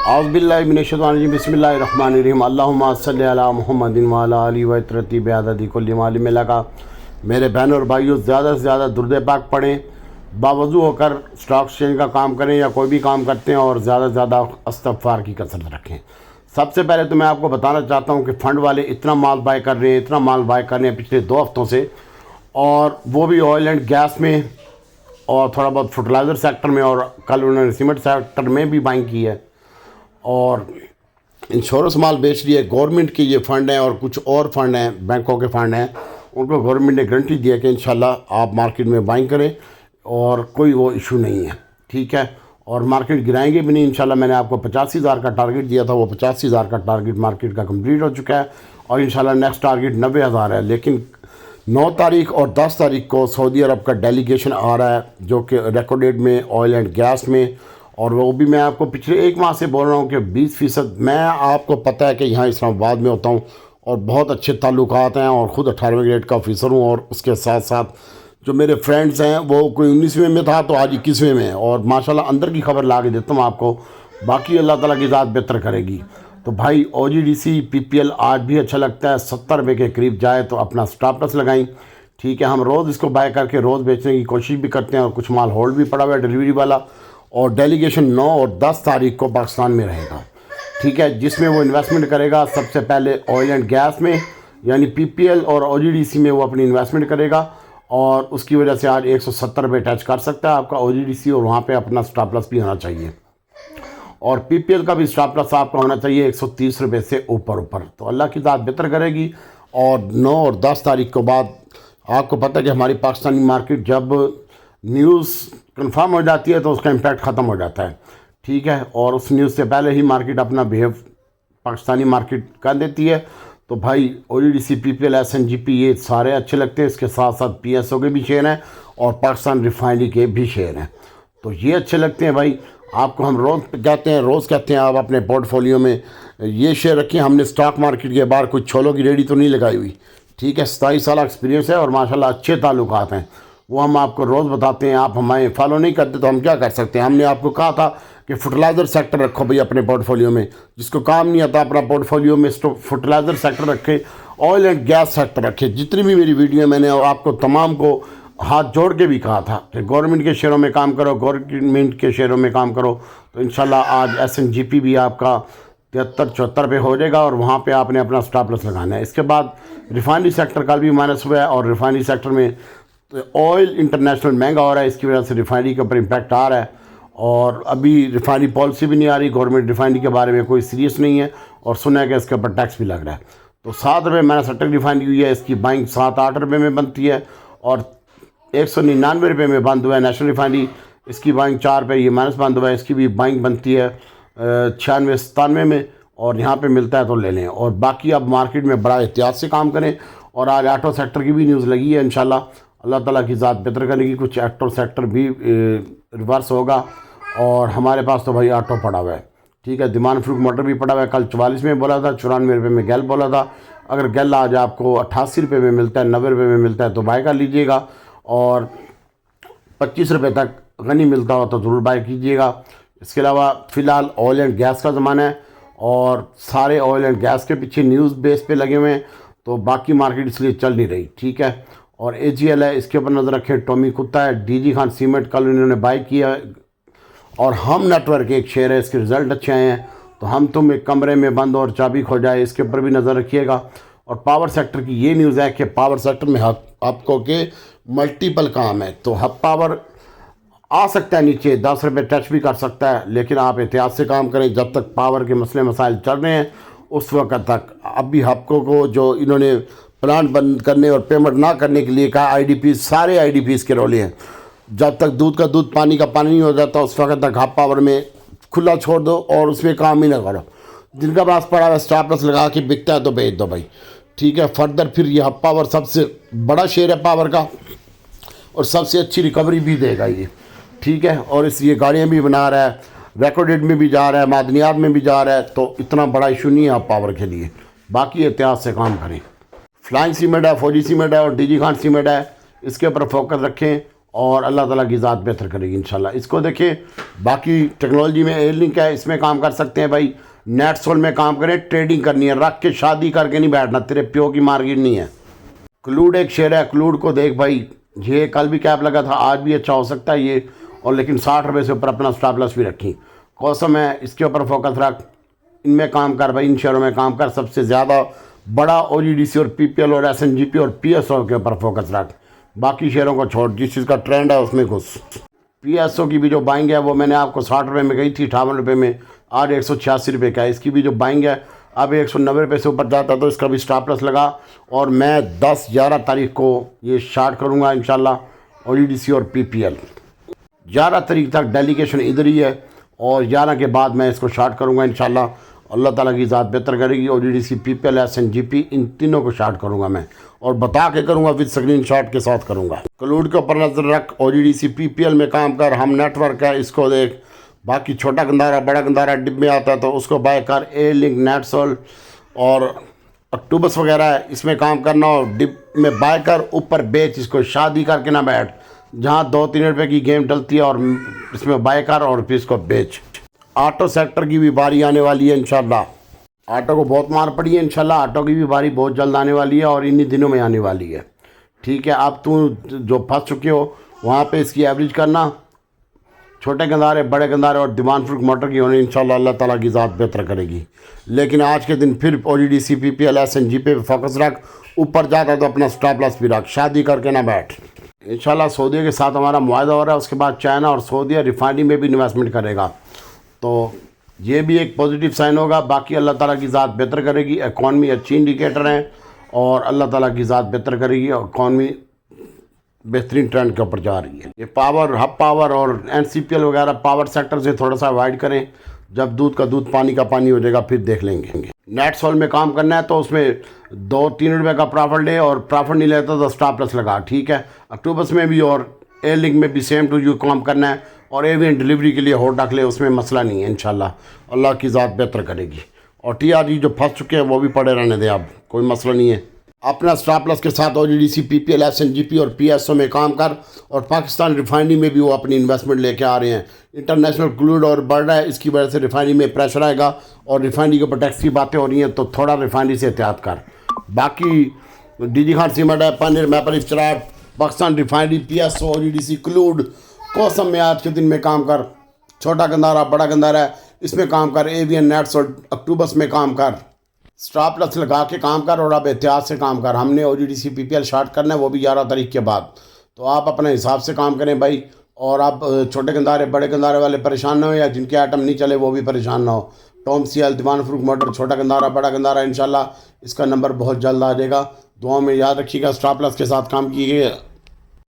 औज़ुबिल्लाहिमिनश्शैतानिर्रजीम बिस्मिल्लाहिर्रहमानिर्रहीम अल्लाहुम्मा सल्लि अला मुहम्मदिन व अला आलिहि व इत्रती बिअददि कुल्लि मालिम लका। मेरे बहन और भाइयों, ज़्यादा से ज़्यादा दुरूद पाक पढ़ें, बावज़ू होकर स्टॉक एक्सचेंज का काम करें या कोई भी काम करते हैं, और ज़्यादा से ज़्यादा इस्तिग़फ़ार की कसरत रखें। सबसे पहले तो मैं आपको बताना चाहता हूँ कि फ़ंड वाले इतना माल बाय कर रहे हैं, इतना माल बाय कर रहे हैं पिछले 2 हफ्तों से, और वो भी ऑयल एंड गैस में और थोड़ा बहुत फर्टिलाइज़र सेक्टर में, और कल उन्होंने सीमेंट सेक्टर में भी बाइंग की है, और इंश्योरेंस माल बेच रही है। गवर्नमेंट के ये फ़ंड हैं और कुछ और फंड हैं, बैंकों के फ़ंड हैं, उनको गवर्नमेंट ने गारंटी दी है कि इंशाल्लाह आप मार्केट में बाइंग करें और कोई वो इशू नहीं है, ठीक है। और मार्केट गिराएंगे भी नहीं इंशाल्लाह। मैंने आपको 85,000 का टारगेट दिया था, वो 85,000 का टारगेट मार्केट का कंप्लीट हो चुका है, और इंशाल्लाह नेक्स्ट टारगेट 90,000 है। लेकिन 9 तारीख और 10 तारीख को सऊदी अरब का डेलीगेशन आ रहा है, जो कि रिकॉर्ड डेट में ऑयल एंड गैस में, और वो भी मैं आपको पिछले 1 माह से बोल रहा हूँ कि 20%। मैं आपको पता है कि यहाँ इस्लामाबाद में होता हूँ और बहुत अच्छे ताल्लुकात हैं, और ख़ुद 18वें ग्रेड का ऑफिसर हूँ, और उसके साथ साथ जो मेरे फ्रेंड्स हैं वो कोई 19वें में था तो आज 21वें में है, और माशाल्लाह अंदर की खबर ला के देता हूँ आपको। बाकी अल्लाह ताला की ज़ात बेहतर करेगी। तो भाई OGDC PPL आज भी अच्छा लगता है, 70 रुपये के करीब जाए तो अपना स्टॉप लॉस लगाई, ठीक है। हम रोज़ इसको बाय करके रोज़ बेचने की कोशिश भी करते हैं, और कुछ माल होल्ड भी पड़ा हुआ है डिलीवरी वाला, और डेलीगेशन 9 और 10 तारीख को पाकिस्तान में रहेगा, ठीक है, जिसमें वो इन्वेस्टमेंट करेगा सबसे पहले ऑयल एंड गैस में, यानी PPL और OGDC में वो अपनी इन्वेस्टमेंट करेगा, और उसकी वजह से आज 170 रुपये टच कर सकता है आपका OGDC, और वहाँ पे अपना स्टॉप लॉस भी होना चाहिए, और PPL का भी स्टॉप लॉस आपका होना चाहिए 130 रुपये से ऊपर। तो अल्लाह की ज़ात बेहतर करेगी। और 9 और 10 तारीख के बाद आपको पता है कि हमारी पाकिस्तानी मार्केट जब न्यूज़ कंफर्म हो जाती है तो उसका इम्पैक्ट ख़त्म हो जाता है, ठीक है, और उस न्यूज़ से पहले ही मार्केट अपना बिहेव पाकिस्तानी मार्केट कर देती है। तो भाई OGDC PPL SNGP ये सारे अच्छे लगते हैं, इसके साथ साथ PSO के भी शेयर हैं और पाकिस्तान रिफाइनरी के भी शेयर हैं, तो ये अच्छे लगते हैं भाई। आपको हम रोज़ कहते हैं आप अपने पोर्टफोलियो में ये शेयर रखें। हमने स्टॉक मार्केट के बाहर कोई छोलों की रेडी तो नहीं लगाई हुई, ठीक है। 27 साल एक्सपीरियंस है और माशाल्लाह अच्छे ताल्लुकात हैं, वो हम आपको रोज़ बताते हैं। आप हमें फॉलो नहीं करते तो हम क्या कर सकते हैं। हमने आपको कहा था कि फर्टिलाइज़र सेक्टर रखो भाई अपने पोर्टफोलियो में, जिसको काम नहीं आता अपना पोर्टफोलियो में फर्टिलाइज़र सेक्टर रखे, ऑयल एंड गैस सेक्टर रखे। जितनी भी मेरी वीडियो मैंने आपको तमाम को हाथ जोड़ के भी कहा था कि गवर्नमेंट के शेयरों में काम करो, गवर्नमेंट के शेयरों में काम करो, तो इंशाल्लाह आज SNGP भी आपका 73-74 पे हो जाएगा, और वहाँ पे आपने अपना स्टॉप लॉस लगाना है। इसके बाद रिफाइनरी सेक्टर का भी माइनस हुआ है, और रिफाइनरी सेक्टर में तो ऑयल इंटरनेशनल महंगा हो रहा है, इसकी वजह से रिफाइनरी के ऊपर इम्पैक्ट आ रहा है, और अभी रिफाइनरी पॉलिसी भी नहीं आ रही, गवर्नमेंट रिफाइनरी के बारे में कोई सीरियस नहीं है, और सुना है कि इसके ऊपर टैक्स भी लग रहा है। तो 7 रुपये मैनचेस्टर रिफाइनरी हुई है, इसकी बाइंग 7-8 रुपये में बनती है, और 199 रुपये में बंद हुआ है नेशनल रिफाइनरी, इसकी बाइंग 4 रुपये ये माइनस बंद हुआ है, इसकी भी बाइंग बनती है 96-97 में, और यहाँ पे मिलता है तो ले लें। और बाकी अब मार्केट में बड़ा एहतियात से काम करें। और आज ऑटो सेक्टर की भी न्यूज़ लगी है, इंशाल्लाह अल्लाह ताला की ज़ात बेहतर करेगी, कुछ ऑटो सेक्टर भी रिवर्स होगा, और हमारे पास तो भाई ऑटो पड़ा हुआ है, ठीक है। दिमान फ्रूट मोटर भी पड़ा हुआ है, कल 44 में बोला था, 94 रुपये में गैल बोला था। अगर गैल आज आपको 88 रुपये में मिलता है, 90 रुपये में मिलता है तो बाय कर लीजिएगा, और 25 रुपये तक गनी मिलता हो तो ज़रूर बाय कीजिएगा। इसके अलावा फ़िलहाल ऑयल एंड गैस का ज़माना है, और सारे ऑयल एंड गैस के पीछे न्यूज़ बेस पे लगे हुए हैं, तो बाकी मार्केट इसलिए चल नहीं रही, ठीक है। और AGL है, इसके ऊपर नज़र रखें। टॉमी कुत्ता है, DG खान सीमेंट कल इन्होंने बाय किया, और हम नेटवर्क एक शेयर है, इसके रिज़ल्ट अच्छे आए हैं, तो हम तुम एक कमरे में बंद और चाबी खो जाए, इसके ऊपर भी नज़र रखिएगा। और पावर सेक्टर की ये न्यूज़ है कि पावर सेक्टर में आपको के मल्टीपल काम है, तो हब पावर आ सकता है नीचे 10 रुपये टच भी कर सकता है, लेकिन आप एहतियात से काम करें। जब तक पावर के मसले मसाइल चल रहे हैं उस वक्त तक अभी हब्कों को जो इन्होंने प्लांट बंद करने और पेमेंट ना करने के लिए कहा, IDPs सारे IDPs के रोले हैं। जब तक दूध का दूध पानी का पानी नहीं हो जाता उस वक्त तक हब पावर में खुला छोड़ दो और उसमें काम ही ना करो। जिनका पास पड़ा हुआ स्टॉप लॉस लगा के बिकता है तो बेच दो भाई, ठीक है। फर्दर फिर ये हब पावर सबसे बड़ा शेयर है पावर का, और सबसे अच्छी रिकवरी भी देगा ये, ठीक है। और इसलिए गाड़ियाँ भी बना रहा है, रिकॉर्ड डेट में भी जा रहा है, मादनियात में भी जा रहा है, तो इतना बड़ा इशू नहीं है हब पावर के लिए। बाकी एहतियात से काम करें। फ्लाइंग सीमेंट है, फौजी सीमेंट है, और DG खान सीमेंट है, इसके ऊपर फोकस रखें। और अल्लाह ताला की ज़ात बेहतर करेगी इंशाल्लाह। इसको देखिए, बाकी टेक्नोलॉजी में एयर लिंक है, इसमें काम कर सकते हैं भाई। नेट सोल में काम करें, ट्रेडिंग करनी है, रख के शादी करके नहीं बैठना, तेरे प्यो की मार्केट नहीं है। क्लूड एक शेयर है, क्लूड को देख भाई, ये कल भी कैप लगा था, आज भी अच्छा हो सकता है ये, और लेकिन 60 रुपये से ऊपर अपना स्टॉप लॉस भी रखी। कौसम है, इसके ऊपर फोकस रख, इनमें काम कर भाई, इन शेयरों में काम कर। सबसे ज़्यादा बड़ा OGDC और PPL और SNGP और PSO के ऊपर फोकस रख, बाकी शेयरों को छोड़, जिस चीज़ का ट्रेंड है उसमें घुस। PSO की भी जो बाइंग है वो मैंने आपको 60 रुपये में गई थी, 58 रुपये में, आज 186 रुपये का है। इसकी भी जो बाइंग है अब 190 रुपये से ऊपर जाता है तो इसका भी स्टॉप लॉस लगा, और मैं 10-11 तारीख को ये स्टार्ट करूँगा इंशाल्लाह OGDC और PPL। 11 तारीख तक डेलीगेशन इधर ही है, और 11 के बाद मैं इसको स्टार्ट करूँगा इंशाल्लाह। अल्लाह ताला की ज़ात बेहतर करेगी। OGDC PPL SNGP इन तीनों को स्टार्ट करूँगा मैं, और बता के करूँगा, विद स्क्रीन शॉट के साथ करूँगा। क्लूड के ऊपर नजर रख, OGDC PPL में काम कर, हम नेटवर्क है इसको देख। बाकी छोटा गंदारा बड़ा गंदारा डिप में आता है तो उसको बाय कर। एयर लिंक, नेटसोल और अक्टूबस वगैरह है, इसमें काम करना, और डिप में बाय कर, ऊपर बेच। इसको शादी करके ना बैठ, जहाँ 2-3 रुपये की गेम डलती है और इसमें बाय कर और फिर इसको बेच। ऑटो सेक्टर की भी बारी आने वाली है इंशाल्लाह। ऑटो को बहुत मार पड़ी है इंशाल्लाह, ऑटो की भी बारी बहुत जल्द आने वाली है और इन्हीं दिनों में आने वाली है। ठीक है, अब तू जो फंस चुके हो वहाँ पे इसकी एवरेज करना, छोटे गंदारे बड़े गंदारे और डिमांड फ्रूट मोटर की होनी, इंशाल्लाह अल्लाह ताला की ज़ात बेहतर करेगी। लेकिन आज के दिन फिर OGDC PPL SNGP पे फोकस रख, ऊपर जाता तो अपना स्टॉप लॉस भी रख, शादी करके ना बैठ। इंशाल्लाह सऊदीया के साथ हमारा मुआहदा हो रहा है, उसके बाद चाइना और सऊदीया रिफाइनरी में भी इन्वेस्टमेंट करेगा, तो ये भी एक पॉजिटिव साइन होगा। बाकी अल्लाह ताला की ज़ात बेहतर करेगी, इकॉनमी अच्छी इंडिकेटर हैं और अल्लाह ताला की ज़ात बेहतर करेगी, और इकॉनमी बेहतरीन ट्रेंड के ऊपर जा रही है। ये पावर, हब पावर और NCPL वगैरह पावर सेक्टर से थोड़ा सा अवॉइड करें, जब दूध का दूध पानी का पानी हो जाएगा फिर देख लेंगे। नेट सोल में काम करना है तो उसमें 2-3 रुपये का प्रॉफिट ले, और प्रॉफिट नहीं लेता तो स्टॉप लॉस लगा। ठीक है, अक्टूबस में भी और एयर लिंक में भी सेम टू यू काम करना है, और एवियन डिलीवरी के लिए होल्ड रख ले, उसमें मसला नहीं है इंशाल्लाह, अल्लाह की ज़ात बेहतर करेगी। और TRG जो फंस चुके हैं वो भी पड़े रहने दें, अब कोई मसला नहीं है। अपना स्टॉप लॉस के साथ OGDC PPL SNGP और PSO में काम कर, और पाकिस्तान रिफाइनरी में भी वो अपनी इन्वेस्टमेंट लेके आ रहे हैं। इंटरनेशनल क्रूड और बढ़ रहा है, इसकी वजह से रिफाइनरी में प्रेशर आएगा, और रिफाइनरी के ऊपर टैक्स की बातें हो रही हैं, तो थोड़ा रिफाइनरी से एहतियात कर। बाकी DG खान सीमेंट है, पनीर, मैपल इफ्तराट, Pakistan refinery, PSO, OGDC, crude, कोसम में आज के दिन में काम कर। छोटा गंदारा बड़ा गंदारा है, इसमें काम कर। एवियन, नेट्स और अक्टूबस में काम कर, स्टॉप लॉस लगा के काम कर, और अब एहतियात से काम कर। हमने OGDC PPL स्टार्ट करना है, वो भी 11 तारीख के बाद, तो आप अपने हिसाब से काम करें भाई। और आप छोटे गंदारे बड़े गंदारे वाले परेशान ना हो, या जिनके आइटम नहीं चले वो भी परेशान ना हो। टॉम CL, दीवान फ्रूट मोटर, छोटा गंदारा बड़ा गंदारा, इंशाल्लाह इसका नंबर बहुत जल्द आ जाएगा। दुआओं में याद रखिएगा, स्टॉप लॉस के साथ काम कीजिए।